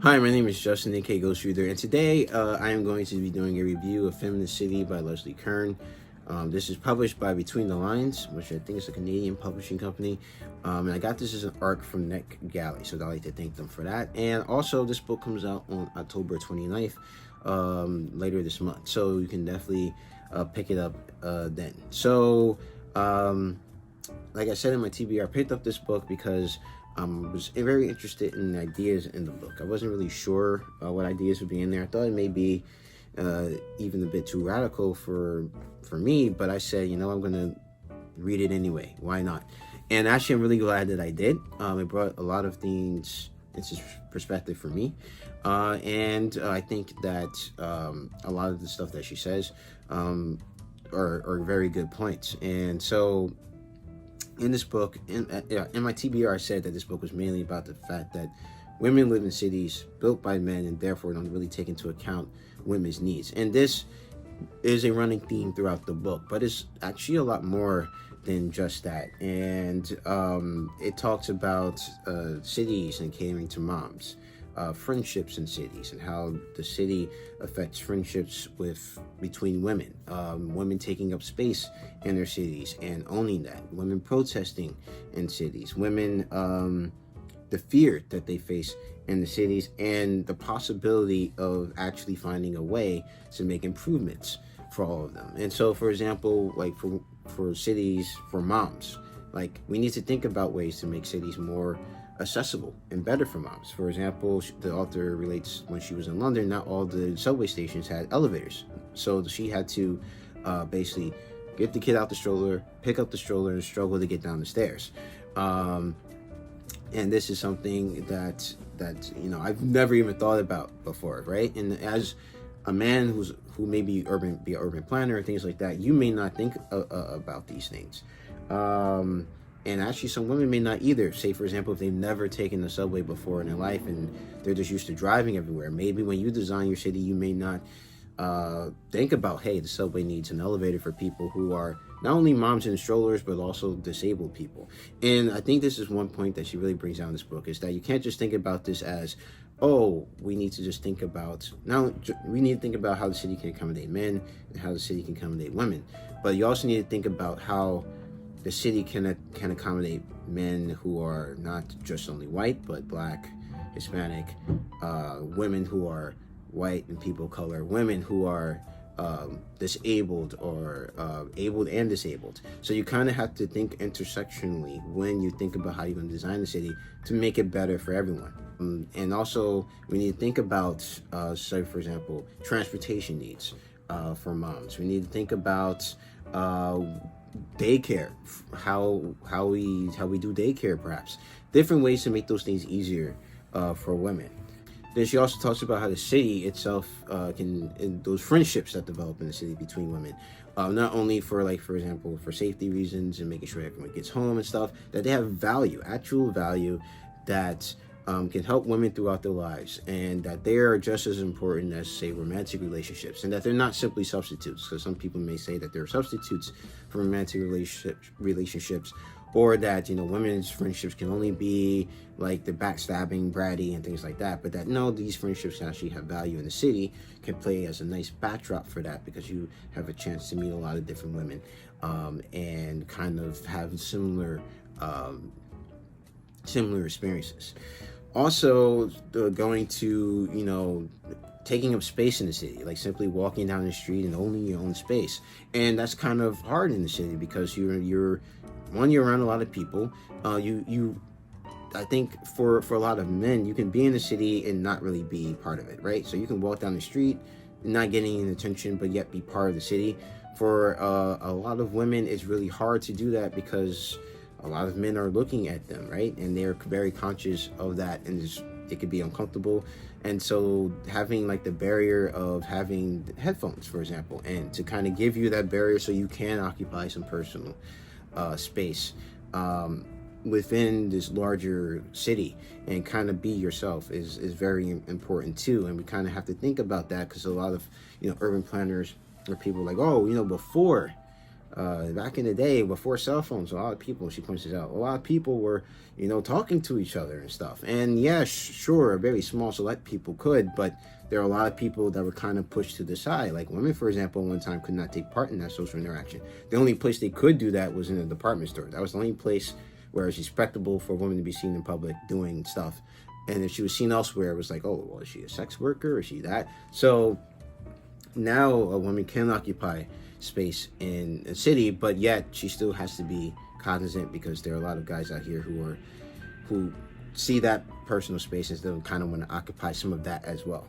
Hi, my name is Justin, aka Ghost Reader, and today I am going to be doing a review of Feminist City by Leslie Kern. This is published by Between the Lines, which I think is a Canadian publishing company, and I got this as an ARC from Neck Galley, so I'd like to thank them for that. And also, this book comes out on October 29th, later this month, so you can definitely pick it up then. So, like I said in my TBR, I picked up this book because I was very interested in the ideas in the book. I wasn't really sure what ideas would be in there. I thought it may be even a bit too radical for me, but I said, I'm going to read it anyway. Why not? And actually, I'm really glad that I did. It brought a lot of things into perspective for me. And I think that a lot of the stuff that she says are very good points. And so, in this book, in my TBR, I said that this book was mainly about the fact that women live in cities built by men and therefore don't really take into account women's needs. And this is a running theme throughout the book, but it's actually a lot more than just that. And it talks about cities and catering to moms, friendships in cities, and how the city affects friendships between women, women taking up space in their cities and owning that, women protesting in cities, women the fear that they face in the cities, and the possibility of actually finding a way to make improvements for all of them. And so, for example, like for cities, for moms, like we need to think about ways to make cities more accessible and better for moms. For example, the author relates when she was in London, not all the subway stations had elevators, so she had to basically get the kid out the stroller, pick up the stroller, and struggle to get down the stairs. And this is something that I've never even thought about before, right? And as a man who may be an urban planner and things like that, you may not think about these things. And actually, some women may not either. Say, for example, if they've never taken the subway before in their life and they're just used to driving everywhere. Maybe when you design your city, you may not think about, hey, the subway needs an elevator for people who are not only moms in strollers, but also disabled people. And I think this is one point that she really brings out in this book, is that you can't just think about this as, oh, we need to just think about, now we need to think about how the city can accommodate men and how the city can accommodate women. But you also need to think about how the city can accommodate men who are not just only white, but Black, Hispanic, women who are white and people of color, women who are disabled or abled and disabled. So you kind of have to think intersectionally when you think about how you're going to design the city to make it better for everyone. And also, we need to think about, say, for example, transportation needs for moms. We need to think about daycare, how we do daycare, perhaps different ways to make those things easier for women. Then she also talks about how the city itself and those friendships that develop in the city between women, not only for example, for safety reasons and making sure everyone gets home and stuff, that they have value, actual value that can help women throughout their lives, and that they are just as important as, say, romantic relationships, and that they're not simply substitutes, because some people may say that they're substitutes for romantic relationships, or that women's friendships can only be like the backstabbing, bratty, and things like that. But that no, these friendships can actually have value in the city, can play as a nice backdrop for that, because you have a chance to meet a lot of different women and kind of have similar experiences. Also, going to taking up space in the city, like simply walking down the street and owning your own space. And that's kind of hard in the city because you're around a lot of people. I think for a lot of men, you can be in the city and not really be part of it, right? So you can walk down the street and not getting any attention, but yet be part of the city. For a lot of women, it's really hard to do that because a lot of men are looking at them, right? And they're very conscious of that, and it could be uncomfortable. And so having like the barrier of having headphones, for example, and to kind of give you that barrier so you can occupy some personal space within this larger city and kind of be yourself is very important too. And we kind of have to think about that, because a lot of urban planners or people like, before Back in the day, before cell phones, a lot of people, she points this out, a lot of people were, talking to each other and stuff. And yeah, sure, a very small select people could, but there are a lot of people that were kind of pushed to the side. Like women, for example, one time could not take part in that social interaction. The only place they could do that was in a department store. That was the only place where it's respectable for a woman to be seen in public doing stuff. And if she was seen elsewhere, it was like, oh, well, is she a sex worker? Is she that? So now a woman can occupy space in a city, but yet she still has to be cognizant, because there are a lot of guys out here who see that personal space and still kind of want to occupy some of that as well.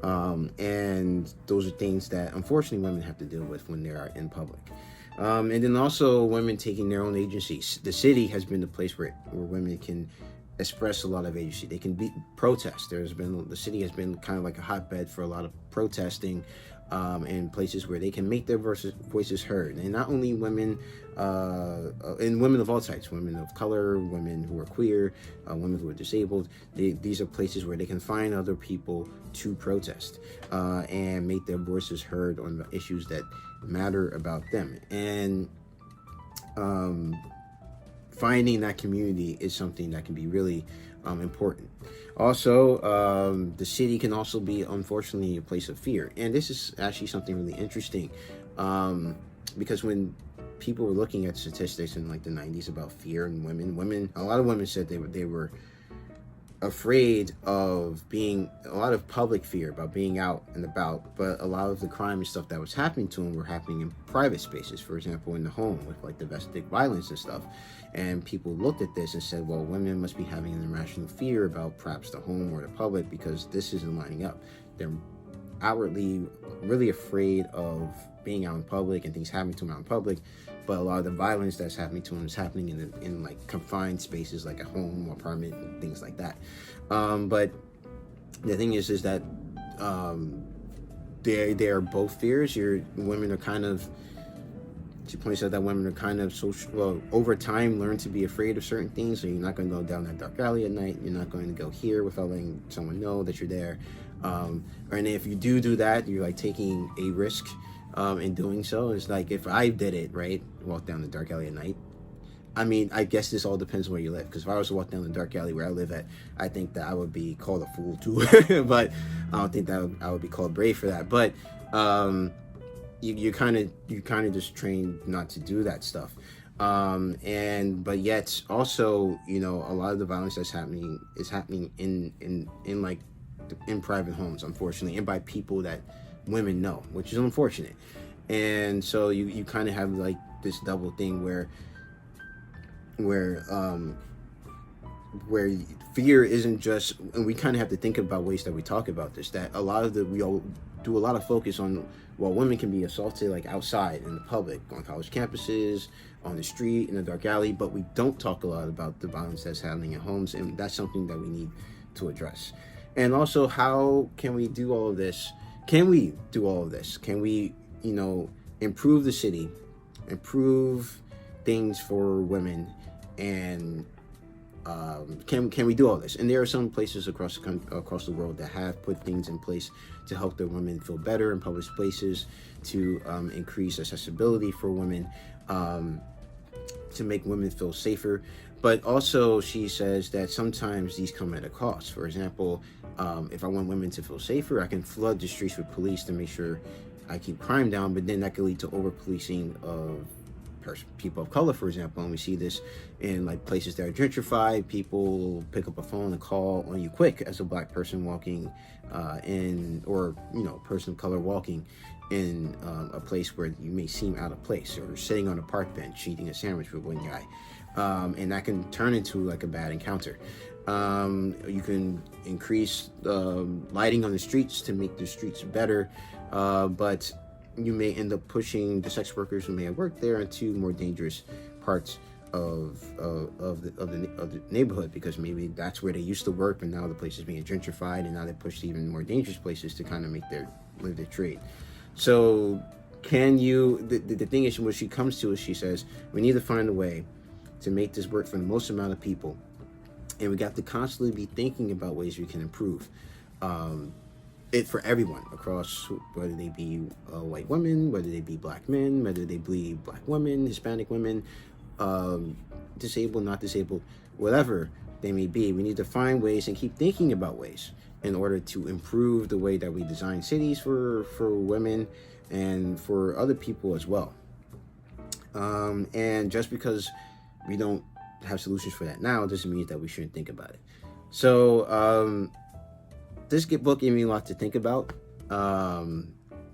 And those are things that unfortunately women have to deal with when they are in public. And then also women taking their own agencies. The city has been the place where women can express a lot of agency. They can protest. The city has been kind of like a hotbed for a lot of protesting, and places where they can make their voices heard. And not only women, and women of all types, women of color, women who are queer, women who are disabled. These are places where they can find other people to protest, and make their voices heard on the issues that matter about them. And finding that community is something that can be really important. Also, the city can also be, unfortunately, a place of fear. And this is actually something really interesting, because when people were looking at statistics in like the 90s about fear in women, a lot of women said they were afraid of a lot of public fear about being out and about, but a lot of the crime and stuff that was happening to them were happening in private spaces, for example in the home, with like domestic violence and stuff. And people looked at this and said, well, women must be having an irrational fear about perhaps the home or the public, because this isn't lining up. They're outwardly really afraid of being out in public and things happening to them out in public, but a lot of the violence that's happening to them is happening in like confined spaces like a home or apartment and things like that. But the thing is that they are both fears. Women are kind of, she points out that women are kind of over time learn to be afraid of certain things. So you're not going to go down that dark alley at night. You're not going to go here without letting someone know that you're there. And if you do that, you're like taking a risk in doing so. It's like if I did it, right, walk down the dark alley at night. I mean, I guess this all depends on where you live. Because if I was to walk down the dark alley where I live at, I think that I would be called a fool too. But I don't think that I would be called brave for that. But you kind of just trained not to do that stuff. But yet also, a lot of the violence that's happening is happening in private homes, unfortunately, and by people that women know, which is unfortunate. And so you kind of have like this double thing where fear isn't just, and we kind of have to think about ways that we talk about this, that we all do a lot of focus on, well, women can be assaulted like outside in the public, on college campuses, on the street, in a dark alley, but we don't talk a lot about the violence that's happening in homes, and that's something that we need to address. And also, how can we do all of this? Can we do all of this? Can we, improve the city, improve things for women, and can we do all this? And there are some places across the world that have put things in place to help their women feel better in public places, to increase accessibility for women, to make women feel safer. But also, she says that sometimes these come at a cost. For example, if I want women to feel safer, I can flood the streets with police to make sure I keep crime down, but then that could lead to over-policing of people of color, for example. And we see this in like places that are gentrified. People pick up a phone and call on you quick as a black person walking or person of color walking in a place where you may seem out of place, or sitting on a park bench eating a sandwich with one guy. And that can turn into like a bad encounter. You can increase lighting on the streets to make the streets better, but you may end up pushing the sex workers who may have worked there into more dangerous parts of the neighborhood, because maybe that's where they used to work, but now the place is being gentrified, and now they push to even more dangerous places to kind of live their trade. So the thing is, what she comes to is, she says, we need to find a way to make this work for the most amount of people, and we got to constantly be thinking about ways we can improve. it for everyone across, whether they be white women, whether they be black men, whether they be black women, Hispanic women, disabled, not disabled, whatever they may be. We need to find ways and keep thinking about ways in order to improve the way that we design cities for women and for other people as well. And just because we don't have solutions for that now doesn't mean that we shouldn't think about it. So this book gave me a lot to think about,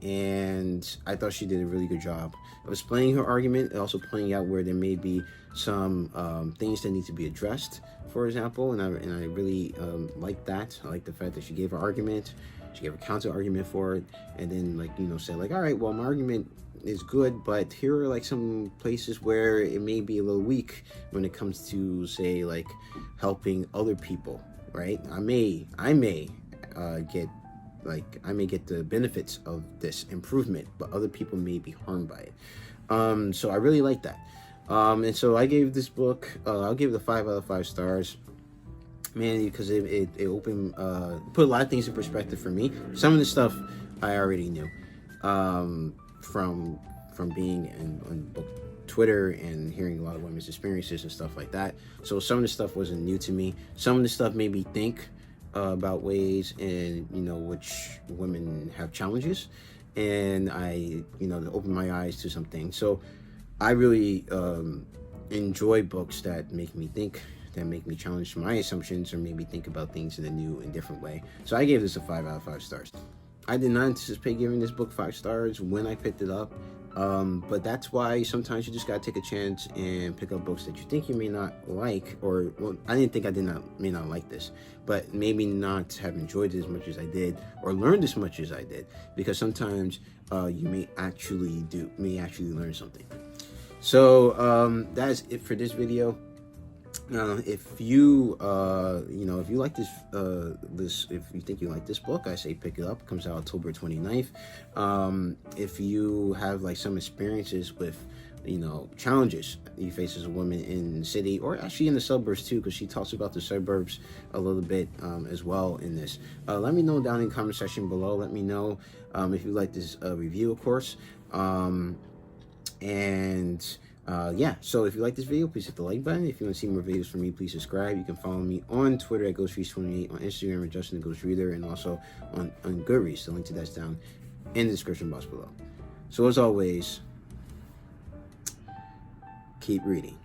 and I thought she did a really good job of explaining her argument and also pointing out where there may be some things that need to be addressed, for example, and I really like that. I like the fact that she gave her argument, she gave a counter argument for it, and then, like, you know, said, like, all right, well, my argument is good, but here are like some places where it may be a little weak when it comes to, say, like helping other people, right? I may get the benefits of this improvement, but other people may be harmed by it. So I really like that. And so I gave this book, I'll give it a 5 out of 5 stars, mainly because it opened, put a lot of things in perspective for me. Some of the stuff I already knew, from being on book Twitter and hearing a lot of women's experiences and stuff like that. So some of the stuff wasn't new to me. Some of the stuff made me think about ways in, you know, which women have challenges, and I, you know, opened my eyes to some things. So I really enjoy books that make me think, that make me challenge my assumptions, or maybe think about things in a new and different way. So I gave this a 5 out of 5 stars. I did not anticipate giving this book 5 stars when I picked it up, but that's why sometimes you just gotta take a chance and pick up books that you think you may not like, or, well, I didn't think may not like this, but maybe not have enjoyed it as much as I did, or learned as much as I did, because sometimes you may actually learn something. So that is it for this video. If you if you like if you think you like this book, I say pick it up. It comes out October 29th. If you have like some experiences with, you know, challenges you face as a woman in the city, or actually in the suburbs too, because she talks about the suburbs a little bit as well in this, let me know down in the comment section below. Let me know if you like this review, of course. Yeah, so if you like this video, please hit the like button. If you want to see more videos from me, please subscribe. You can follow me on Twitter at GhostReads28, on Instagram at Justin the Ghost Reader, and also on Goodreads. The link to that's down in the description box below. So as always, keep reading.